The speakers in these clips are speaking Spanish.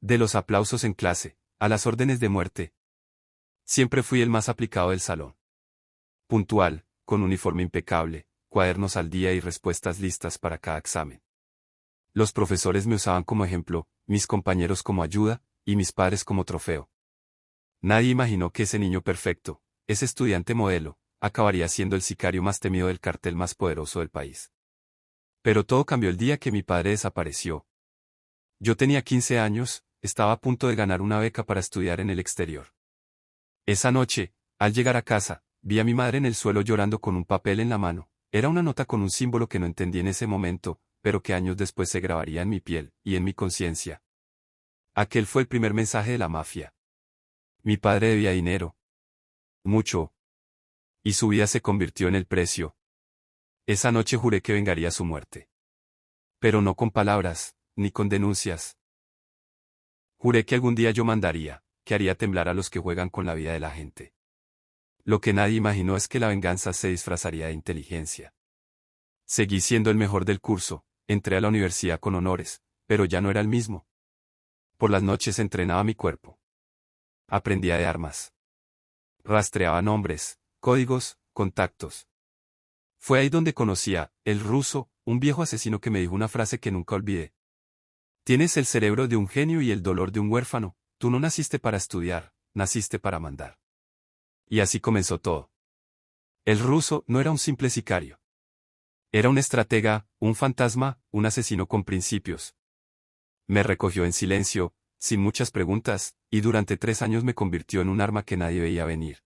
De los aplausos en clase, a las órdenes de muerte. Siempre fui el más aplicado del salón. Puntual, con uniforme impecable, cuadernos al día y respuestas listas para cada examen. Los profesores me usaban como ejemplo, mis compañeros como ayuda, y mis padres como trofeo. Nadie imaginó que ese niño perfecto, ese estudiante modelo, acabaría siendo el sicario más temido del cartel más poderoso del país. Pero todo cambió el día que mi padre desapareció. Yo tenía 15 años, estaba a punto de ganar una beca para estudiar en el exterior. Esa noche, al llegar a casa, vi a mi madre en el suelo llorando con un papel en la mano. Era una nota con un símbolo que no entendí en ese momento, pero que años después se grabaría en mi piel y en mi conciencia. Aquel fue el primer mensaje de la mafia. Mi padre debía dinero. Mucho. Y su vida se convirtió en el precio. Esa noche juré que vengaría su muerte. Pero no con palabras, ni con denuncias. Juré que algún día yo mandaría, que haría temblar a los que juegan con la vida de la gente. Lo que nadie imaginó es que la venganza se disfrazaría de inteligencia. Seguí siendo el mejor del curso, entré a la universidad con honores, pero ya no era el mismo. Por las noches entrenaba mi cuerpo. Aprendía de armas. Rastreaba nombres, códigos, contactos. Fue ahí donde conocí a el ruso, un viejo asesino que me dijo una frase que nunca olvidé. Tienes el cerebro de un genio y el dolor de un huérfano, tú no naciste para estudiar, naciste para mandar. Y así comenzó todo. El ruso no era un simple sicario. Era un estratega, un fantasma, un asesino con principios. Me recogió en silencio, sin muchas preguntas, y durante 3 años me convirtió en un arma que nadie veía venir.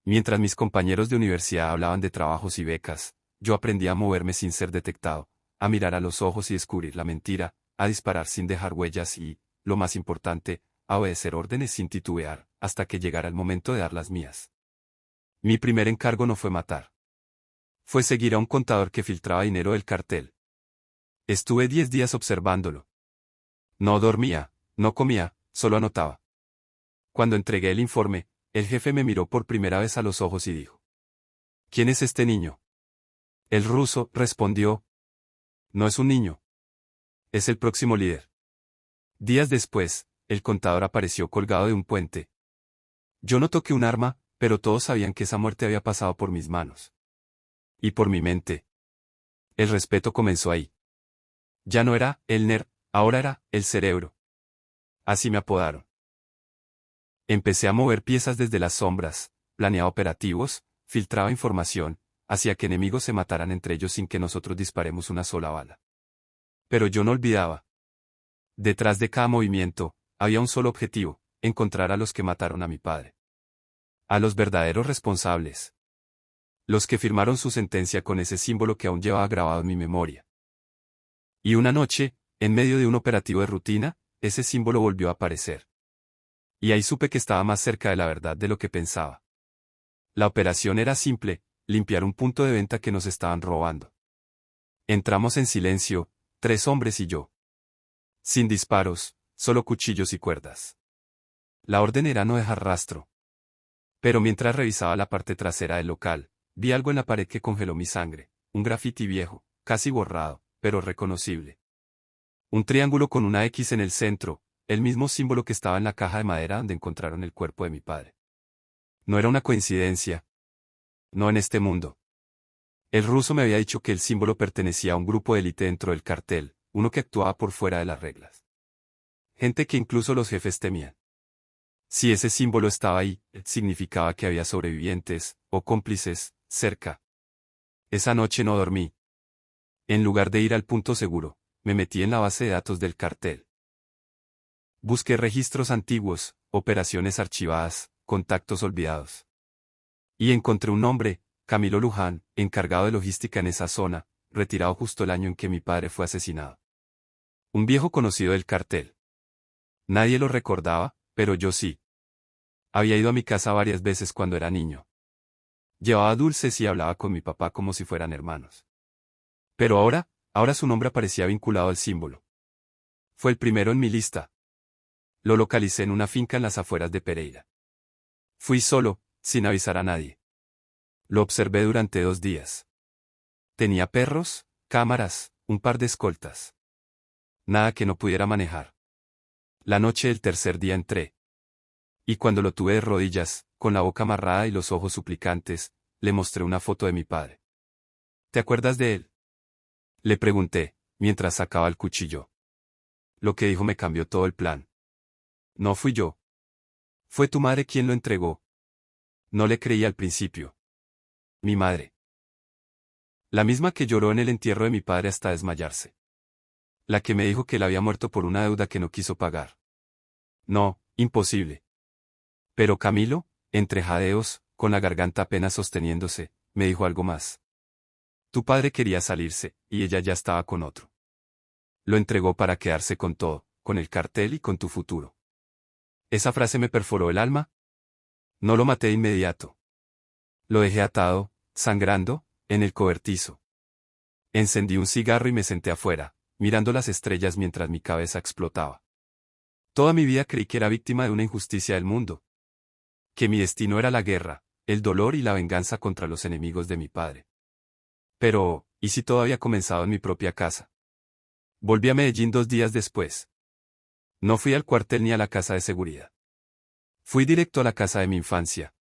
Mientras mis compañeros de universidad hablaban de trabajos y becas, yo aprendí a moverme sin ser detectado, a mirar a los ojos y descubrir la mentira, a disparar sin dejar huellas y, lo más importante, a obedecer órdenes sin titubear, hasta que llegara el momento de dar las mías. Mi primer encargo no fue matar. Fue seguir a un contador que filtraba dinero del cartel. Estuve 10 días observándolo. No dormía, no comía, solo anotaba. Cuando entregué el informe, el jefe me miró por primera vez a los ojos y dijo: ¿Quién es este niño? El ruso respondió: No es un niño. Es el próximo líder. Días después, el contador apareció colgado de un puente. Yo no toqué un arma, pero todos sabían que esa muerte había pasado por mis manos. Y por mi mente. El respeto comenzó ahí. Ya no era el nerd, ahora era el cerebro. Así me apodaron. Empecé a mover piezas desde las sombras, planeaba operativos, filtraba información, hacía que enemigos se mataran entre ellos sin que nosotros disparemos una sola bala. Pero yo no olvidaba. Detrás de cada movimiento, había un solo objetivo: encontrar a los que mataron a mi padre. A los verdaderos responsables. Los que firmaron su sentencia con ese símbolo que aún llevaba grabado en mi memoria. Y una noche, en medio de un operativo de rutina, ese símbolo volvió a aparecer. Y ahí supe que estaba más cerca de la verdad de lo que pensaba. La operación era simple: limpiar un punto de venta que nos estaban robando. Entramos en silencio, 3 hombres y yo. Sin disparos, solo cuchillos y cuerdas. La orden era no dejar rastro. Pero mientras revisaba la parte trasera del local, vi algo en la pared que congeló mi sangre, un grafiti viejo, casi borrado, pero reconocible. Un triángulo con una X en el centro, el mismo símbolo que estaba en la caja de madera donde encontraron el cuerpo de mi padre. No era una coincidencia. No en este mundo. El ruso me había dicho que el símbolo pertenecía a un grupo de élite dentro del cartel, uno que actuaba por fuera de las reglas. Gente que incluso los jefes temían. Si ese símbolo estaba ahí, significaba que había sobrevivientes, o cómplices, cerca. Esa noche no dormí. En lugar de ir al punto seguro, me metí en la base de datos del cartel. Busqué registros antiguos, operaciones archivadas, contactos olvidados. Y encontré un nombre: Camilo Luján, encargado de logística en esa zona, retirado justo el año en que mi padre fue asesinado. Un viejo conocido del cartel. Nadie lo recordaba, pero yo sí. Había ido a mi casa varias veces cuando era niño. Llevaba dulces y hablaba con mi papá como si fueran hermanos. Pero ahora su nombre aparecía vinculado al símbolo. Fue el primero en mi lista. Lo localicé en una finca en las afueras de Pereira. Fui solo, sin avisar a nadie. Lo observé durante 2 días. Tenía perros, cámaras, un par de escoltas. Nada que no pudiera manejar. La noche del tercer día entré. Y cuando lo tuve de rodillas, con la boca amarrada y los ojos suplicantes, le mostré una foto de mi padre. ¿Te acuerdas de él? Le pregunté, mientras sacaba el cuchillo. Lo que dijo me cambió todo el plan. No fui yo. Fue tu madre quien lo entregó. No le creí al principio. Mi madre. La misma que lloró en el entierro de mi padre hasta desmayarse. La que me dijo que él había muerto por una deuda que no quiso pagar. No, imposible. Pero Camilo, entre jadeos, con la garganta apenas sosteniéndose, me dijo algo más. Tu padre quería salirse, y ella ya estaba con otro. Lo entregó para quedarse con todo, con el cartel y con tu futuro. Esa frase me perforó el alma. No lo maté de inmediato. Lo dejé atado, sangrando, en el cobertizo. Encendí un cigarro y me senté afuera, mirando las estrellas mientras mi cabeza explotaba. Toda mi vida creí que era víctima de una injusticia del mundo. Que mi destino era la guerra, el dolor y la venganza contra los enemigos de mi padre. Pero, ¿y si todo había comenzado en mi propia casa? Volví a Medellín 2 días después. No fui al cuartel ni a la casa de seguridad. Fui directo a la casa de mi infancia.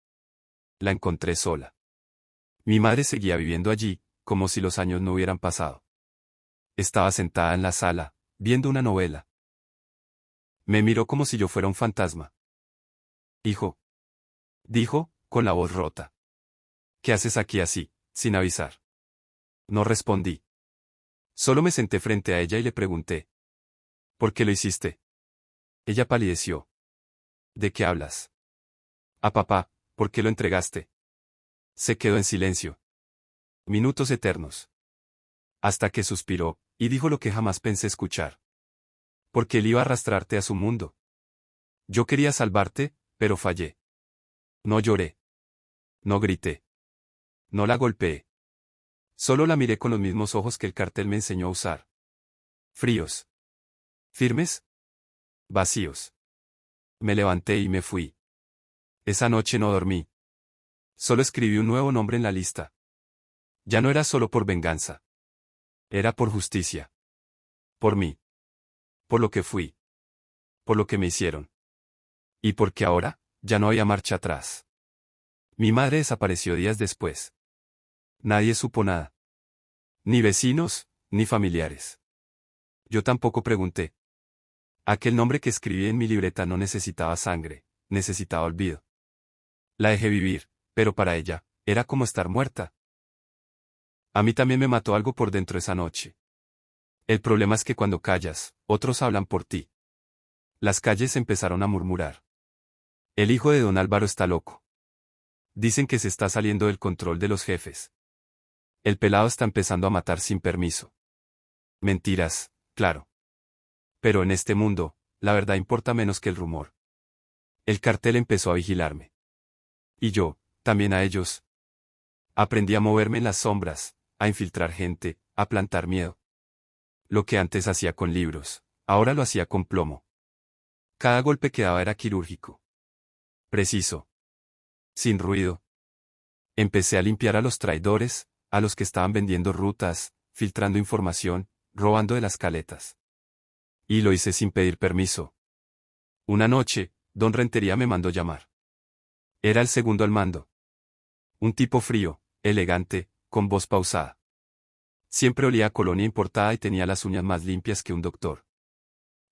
La encontré sola. Mi madre seguía viviendo allí, como si los años no hubieran pasado. Estaba sentada en la sala, viendo una novela. Me miró como si yo fuera un fantasma. Hijo, dijo, con la voz rota. ¿Qué haces aquí así, sin avisar? No respondí. Solo me senté frente a ella y le pregunté. ¿Por qué lo hiciste? Ella palideció. ¿De qué hablas? A papá, ¿por qué lo entregaste? Se quedó en silencio. Minutos eternos. Hasta que suspiró, y dijo lo que jamás pensé escuchar. Porque él iba a arrastrarte a su mundo. Yo quería salvarte, pero fallé. No lloré. No grité. No la golpeé. Solo la miré con los mismos ojos que el cartel me enseñó a usar. Fríos. Firmes. Vacíos. Me levanté y me fui. Esa noche no dormí. Solo escribí un nuevo nombre en la lista. Ya no era solo por venganza. Era por justicia. Por mí. Por lo que fui. Por lo que me hicieron. Y porque ahora, ya no había marcha atrás. Mi madre desapareció días después. Nadie supo nada. Ni vecinos, ni familiares. Yo tampoco pregunté. Aquel nombre que escribí en mi libreta no necesitaba sangre, necesitaba olvido. La dejé vivir, pero para ella, era como estar muerta. A mí también me mató algo por dentro esa noche. El problema es que cuando callas, otros hablan por ti. Las calles empezaron a murmurar. El hijo de don Álvaro está loco. Dicen que se está saliendo del control de los jefes. El pelado está empezando a matar sin permiso. Mentiras, claro. Pero en este mundo, la verdad importa menos que el rumor. El cartel empezó a vigilarme. Y yo, también a ellos. Aprendí a moverme en las sombras, a infiltrar gente, a plantar miedo. Lo que antes hacía con libros, ahora lo hacía con plomo. Cada golpe que daba era quirúrgico. Preciso. Sin ruido. Empecé a limpiar a los traidores, a los que estaban vendiendo rutas, filtrando información, robando de las caletas. Y lo hice sin pedir permiso. Una noche, don Rentería me mandó llamar. Era el segundo al mando. Un tipo frío, elegante, con voz pausada. Siempre olía a colonia importada y tenía las uñas más limpias que un doctor.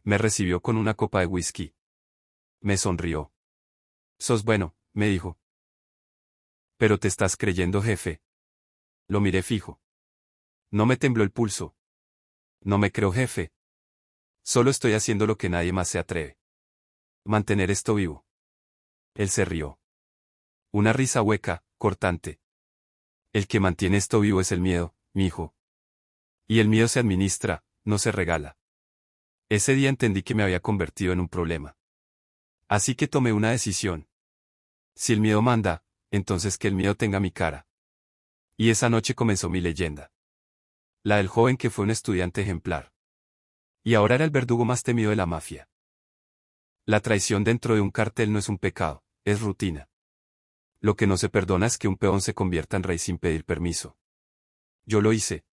Me recibió con una copa de whisky. Me sonrió. Sos bueno, me dijo. Pero te estás creyendo, jefe. Lo miré fijo. No me tembló el pulso. No me creo jefe. Solo estoy haciendo lo que nadie más se atreve. Mantener esto vivo. Él se rió. Una risa hueca, cortante. El que mantiene esto vivo es el miedo, mi hijo. Y el miedo se administra, no se regala. Ese día entendí que me había convertido en un problema. Así que tomé una decisión. Si el miedo manda, entonces que el miedo tenga mi cara. Y esa noche comenzó mi leyenda. La del joven que fue un estudiante ejemplar. Y ahora era el verdugo más temido de la mafia. La traición dentro de un cartel no es un pecado, es rutina. Lo que no se perdona es que un peón se convierta en rey sin pedir permiso. Yo lo hice.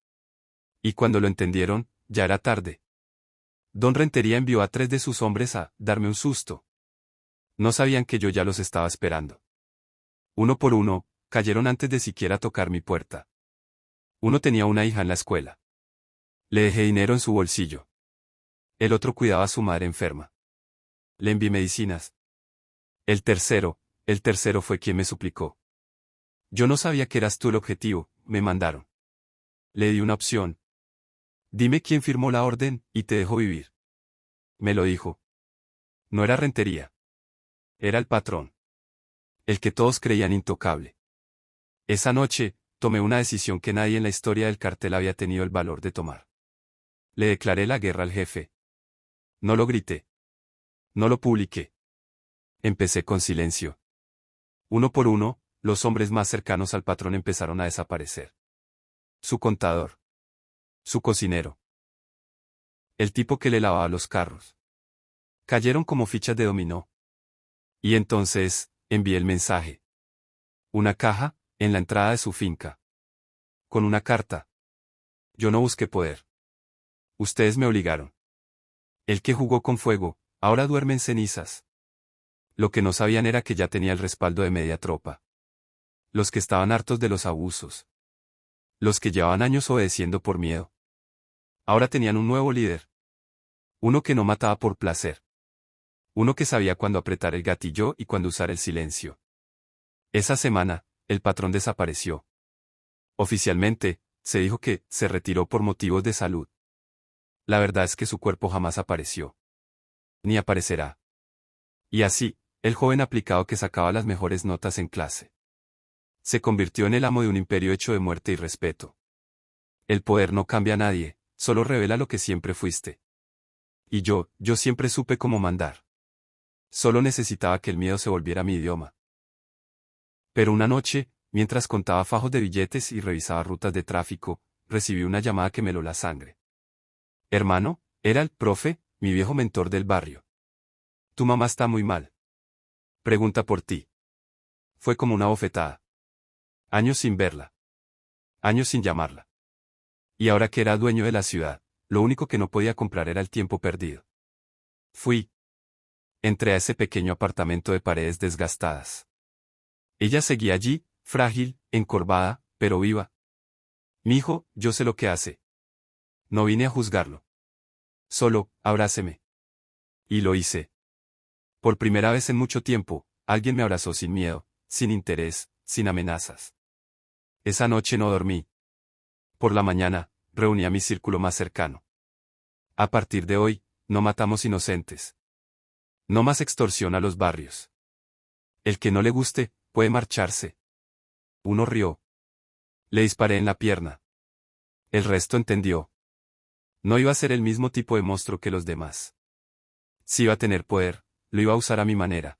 Y cuando lo entendieron, ya era tarde. Don Rentería envió a 3 de sus hombres a darme un susto. No sabían que yo ya los estaba esperando. Uno por uno, cayeron antes de siquiera tocar mi puerta. Uno tenía una hija en la escuela. Le dejé dinero en su bolsillo. El otro cuidaba a su madre enferma. Le envié medicinas. El tercero fue quien me suplicó. Yo no sabía que eras tú el objetivo, me mandaron. Le di una opción. Dime quién firmó la orden, y te dejo vivir. Me lo dijo. No era Rentería. Era el patrón. El que todos creían intocable. Esa noche, tomé una decisión que nadie en la historia del cartel había tenido el valor de tomar. Le declaré la guerra al jefe. No lo grité. No lo publiqué. Empecé con silencio. Uno por uno, los hombres más cercanos al patrón empezaron a desaparecer. Su contador. Su cocinero. El tipo que le lavaba los carros. Cayeron como fichas de dominó. Y entonces, envié el mensaje. Una caja, en la entrada de su finca. Con una carta. Yo no busqué poder. Ustedes me obligaron. El que jugó con fuego, ahora duerme en cenizas. Lo que no sabían era que ya tenía el respaldo de media tropa. Los que estaban hartos de los abusos. Los que llevaban años obedeciendo por miedo. Ahora tenían un nuevo líder. Uno que no mataba por placer. Uno que sabía cuándo apretar el gatillo y cuándo usar el silencio. Esa semana, el patrón desapareció. Oficialmente, se dijo que se retiró por motivos de salud. La verdad es que su cuerpo jamás apareció. Ni aparecerá. Y así, el joven aplicado que sacaba las mejores notas en clase. Se convirtió en el amo de un imperio hecho de muerte y respeto. El poder no cambia a nadie, solo revela lo que siempre fuiste. Y yo siempre supe cómo mandar. Solo necesitaba que el miedo se volviera mi idioma. Pero una noche, mientras contaba fajos de billetes y revisaba rutas de tráfico, recibí una llamada que me heló la sangre. Hermano, era el profe, mi viejo mentor del barrio. Tu mamá está muy mal. Pregunta por ti. Fue como una bofetada. Años sin verla. Años sin llamarla. Y ahora que era dueño de la ciudad, lo único que no podía comprar era el tiempo perdido. Fui. Entré a ese pequeño apartamento de paredes desgastadas. Ella seguía allí, frágil, encorvada, pero viva. Mijo, yo sé lo que hace. No vine a juzgarlo. Solo, abráceme. Y lo hice. Por primera vez en mucho tiempo, alguien me abrazó sin miedo, sin interés, sin amenazas. Esa noche no dormí. Por la mañana, reuní a mi círculo más cercano. A partir de hoy, no matamos inocentes. No más extorsión a los barrios. El que no le guste, puede marcharse. Uno rió. Le disparé en la pierna. El resto entendió. No iba a ser el mismo tipo de monstruo que los demás. Si iba a tener poder, lo iba a usar a mi manera.